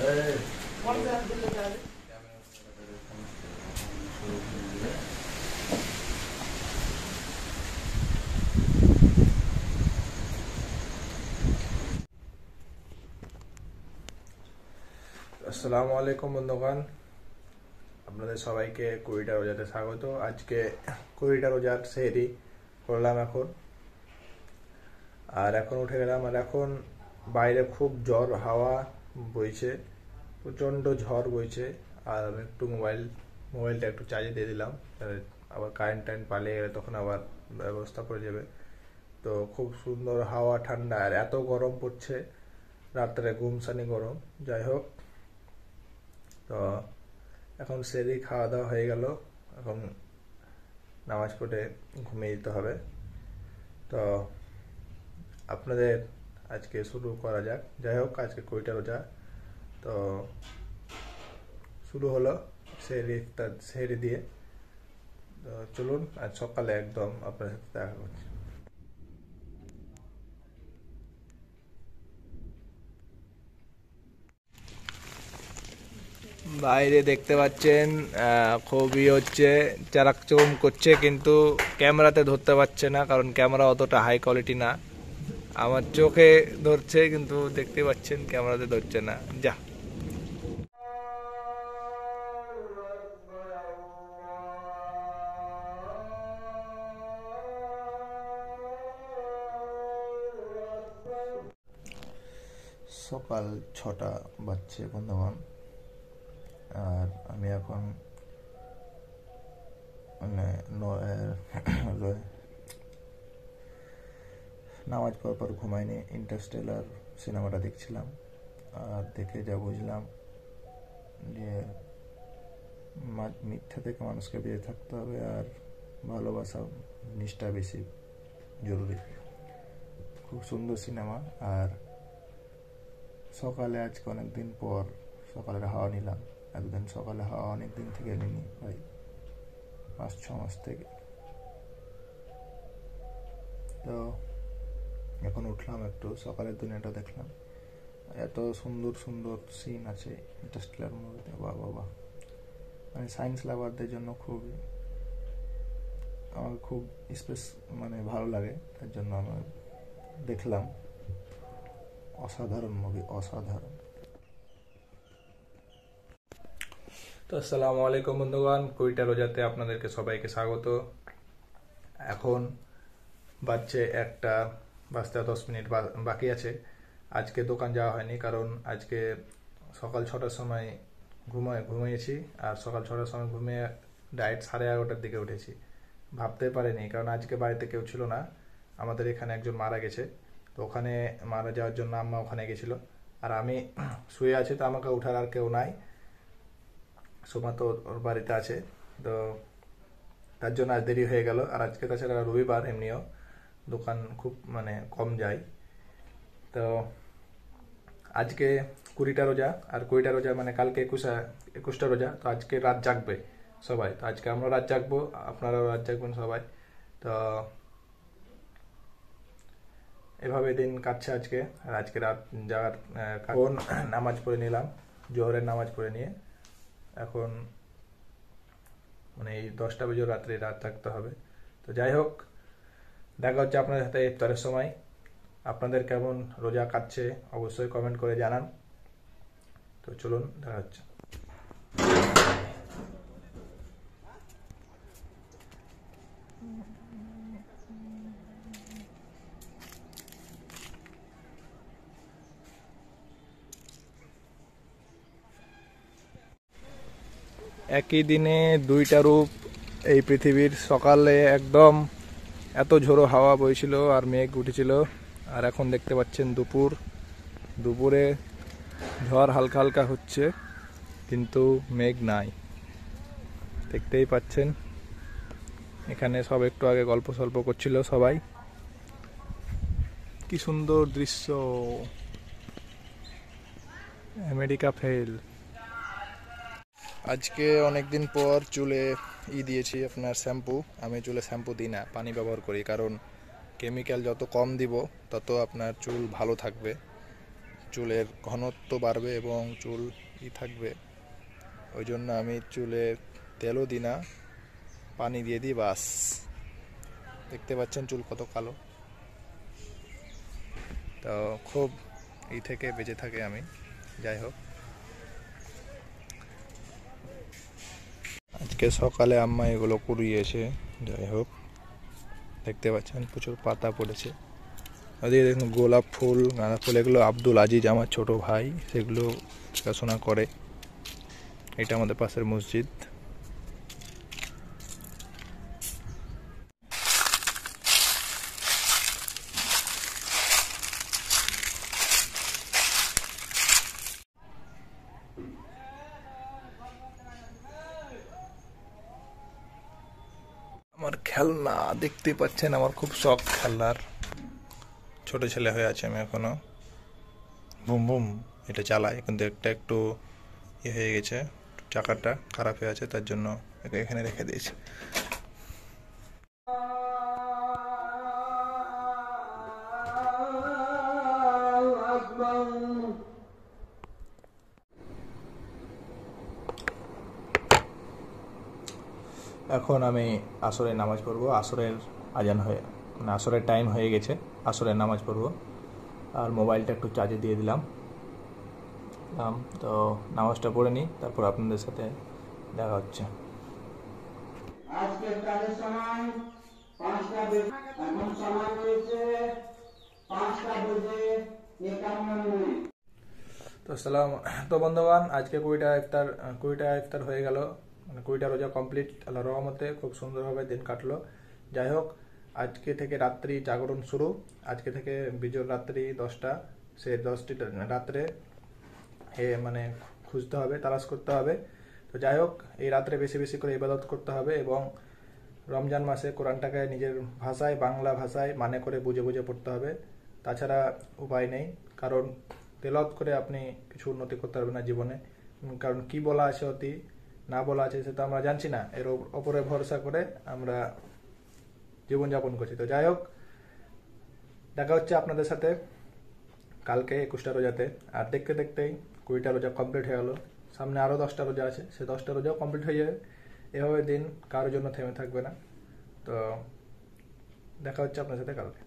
আসসালামু আলাইকুম বন্ধুগণ, আপনাদের সবাইকে 20টা রোজাতে স্বাগত। আজকে 20টা রোজার সেহরি করলাম এখন উঠে গেলাম। আর এখন বাইরে খুব ঝড় হাওয়া বইছে, প্রচণ্ড ঝড় বইছে। আর আমি একটু মোবাইলটা একটু চার্জে দিয়ে দিলাম, আবার কারেন্ট পালিয়ে গেলে তখন আবার ব্যবস্থা পড়ে যাবে। তো খুব সুন্দর হাওয়া, ঠান্ডা, আর এত গরম পড়ছে, রাত্রে গুমসানি গরম। যাই হোক, তো এখন সেহরি খাওয়া দাওয়া হয়ে গেল, এখন নামাজ পড়ে ঘুমিয়ে যেতে হবে। তো আপনাদের আজকে শুরু করা যাক। যাই হোক, আজকে 20টা রোজা, তো শুরু হলো সেহরি দিয়ে। তো চলুন, আজ সকালে একদম আপনার সাথে দেখা করছি। বাইরে দেখতে পাচ্ছেন খুবই হচ্ছে চারাকচুম করছে, কিন্তু ক্যামেরাতে ধরতে পারছে না, কারণ ক্যামেরা অতটা হাই কোয়ালিটি না। আমার চোখে ধরছে, কিন্তু দেখতে পাচ্ছেন ক্যামেরাতে ধরছে না। যা সকাল 6টা বাজছে বন্ধুগণ, আর আমি এখন মানে নামাজ পড়ার পর ঘুমাইনি, ইন্টারস্টেলার সিনেমাটা দেখছিলাম। আর দেখে যা বুঝলাম যে মিথ্যা থেকে মানুষকে বেঁচে থাকতে হবে, আর ভালোবাসা জিনিসটা বেশি জরুরি। খুব সুন্দর সিনেমা। আর সকালে আজকে অনেকদিন পর সকালের হাওয়া নিলাম। একদিন সকালে হাওয়া অনেক দিন থেকে নিইনি, প্রায় 5-6 মাস থেকে। তো এখন উঠলাম, একটু সকালের দুনিয়াটা দেখলাম। এত সুন্দর সুন্দর সিন আছে ইন্টারস্টেলার মুভিতে, বাবা। মানে সায়েন্স লাভারদের জন্য আমার খুব মানে ভালো লাগে, তার জন্য আমি দেখলাম। অসাধারণ মুভি, অসাধারণ। তো আসসালামু আলাইকুম বন্ধুগণ, 20টা রোজাতে আপনাদেরকে সবাইকে স্বাগত। এখন বাজছে 1টা বাজতে 10 মিনিট বাকি আছে। আজকে দোকান যাওয়া হয়নি, কারণ আজকে সকাল 6টার সময় ঘুমিয়েছি। আর সকাল 6টার সময় ঘুমিয়ে ডাইরেক্ট 11:30টার দিকে উঠেছি। ভাবতে পারিনি, কারণ আজকে বাড়িতে কেউ ছিল না। আমাদের এখানে একজন মারা গেছে, তো ওখানে মারা যাওয়ার জন্য আম্মা ওখানে গেছিল। আর আমি শুয়ে আছি, তো আমাকে উঠার আর কেউ নাই। সোমা তো ওর বাড়িতে আছে, তো তার জন্য আজ দেরি হয়ে গেল। আর আজকে তাছাড়া রবিবার, এমনিও দোকান খুব মানে কম যায়। তো আজকে 20টা রোজা, আর 20টা রোজা মানে কালকে 21টা রোজা। তো আজকে রাত জাগবে সবাই, তো আজকে আমরা রাত জাগবো, আপনারাও রাত জাগবেন সবাই। তো এভাবে দিন কাটছে আজকে। আর আজকে রাত জাগার এখন নামাজ পড়ে নিলাম, জোহরের নামাজ পড়ে নিয়ে এখন মানে এই 10টা বেজে রাত্রে রাত থাকতে হবে। তো যাই হোক, দেখা হচ্ছে আপনাদের সাথে ইফতারের সময়। আপনাদের কেমন রোজা কাটছে অবশ্যই কমেন্ট করে জানান। তো চলুন, দেখা হচ্ছে। একই দিনে 2টা রূপ এই পৃথিবীর। সকালে একদম এত ঝোড়ো হাওয়া বইছিল আর মেঘ উঠেছিল, আর এখন দেখতে পাচ্ছেন দুপুরে ঝড় হালকা হালকা হচ্ছে, কিন্তু মেঘ নাই। দেখতেই পাচ্ছেন এখানে সব একটু আগে গল্প সল্প করছিল সবাই। কি সুন্দর দৃশ্য, আমেরিকা ফেল। আজকে অনেকদিন পর চুলে দিয়েছি আপনার শ্যাম্পু। আমি চুলে শ্যাম্পু দিই না, পানি ব্যবহার করি, কারণ কেমিক্যাল যত কম দিব তত আপনার চুল ভালো থাকবে। চুলের ঘনত্ব বাড়বে এবং চুল থাকবে। ওই জন্য আমি চুলে তেলও দিই না, পানি দিয়ে দিই বাস। দেখতে পাচ্ছেন চুল কত কালো। তো খুব থেকে বেঁচে থাকে আমি। যাই হোক, আজকে সকালে আম্মা এগুলো কুড়িয়েছে। যাই হোক, দেখতে পাচ্ছেন প্রচুর পাতা পড়েছে। ওদিকে দেখুন গোলাপ ফুল, গাঁদা ফুল, এগুলো আব্দুল আজিজ আমার ছোট ভাই, সেগুলো দেখাশোনা করে। এটা আমাদের পাশের মসজিদ। আমার খেলনা দেখতে পাচ্ছেন, আমার খুব শখ খেলনার। ছোট ছেলে হয়ে আছে আমি এখনো। বুম বুম এটা চালাই, কিন্তু একটু হয়ে গেছে, চাকাটা খারাপ হয়ে আছে, তার জন্য এখানে রেখে দিয়েছি। এখন আমি আসরের নামাজ পড়বো। আসরের আজান হয়ে মানে আসরের টাইম হয়ে গেছে, আসরের নামাজ পড়বো। আর মোবাইলটা একটু চার্জে দিয়ে দিলাম। তো নামাজটা পড়ে নিই, তারপর আপনাদের সাথে দেখা হচ্ছে। আজকের কাজের সময় 5টা বেজে, এখন সময় হয়েছে 5টা বেজে 51 মিনিট। তো বন্ধুগণ, আজকে 20টা ইফতার হয়ে গেল, মানে 20টা রোজা কমপ্লিট। আল্লাহর রহমতে খুব সুন্দরভাবে দিন কাটলো। যাই হোক, আজকে থেকে রাত্রি জাগরণ শুরু। আজকে থেকে বিজোর রাত্রি 10টা, সে 10টি রাত্রে মানে খুঁজতে হবে, তালাশ করতে হবে। তো যাই হোক, এই রাত্রে বেশি বেশি করে ইবাদত করতে হবে এবং রমজান মাসে কোরআনটাকে নিজের ভাষায়, বাংলা ভাষায় মানে করে বুঝে বুঝে পড়তে হবে। তাছাড়া উপায় নেই, কারণ তেলাওয়াত করে আপনি কিছু উন্নতি করতে পারবেন না জীবনে। কারণ কি বলা আছে অতি না বলা আছে সেটা আমরা জানছি না, এর ওপরে ভরসা করে আমরা জীবনযাপন করছি। তো যাই হোক, দেখা হচ্ছে আপনাদের সাথে কালকে 21টা রোজাতে। আর দেখতে দেখতেই 20টা রোজা কমপ্লিট হয়ে গেল। সামনে আরও 10টা রোজা আছে, সে 10টা রোজাও কমপ্লিট হয়ে যাবে। এভাবে দিন কারোর জন্য থেমে থাকবে না। তো দেখা হচ্ছে আপনার সাথে কালকে।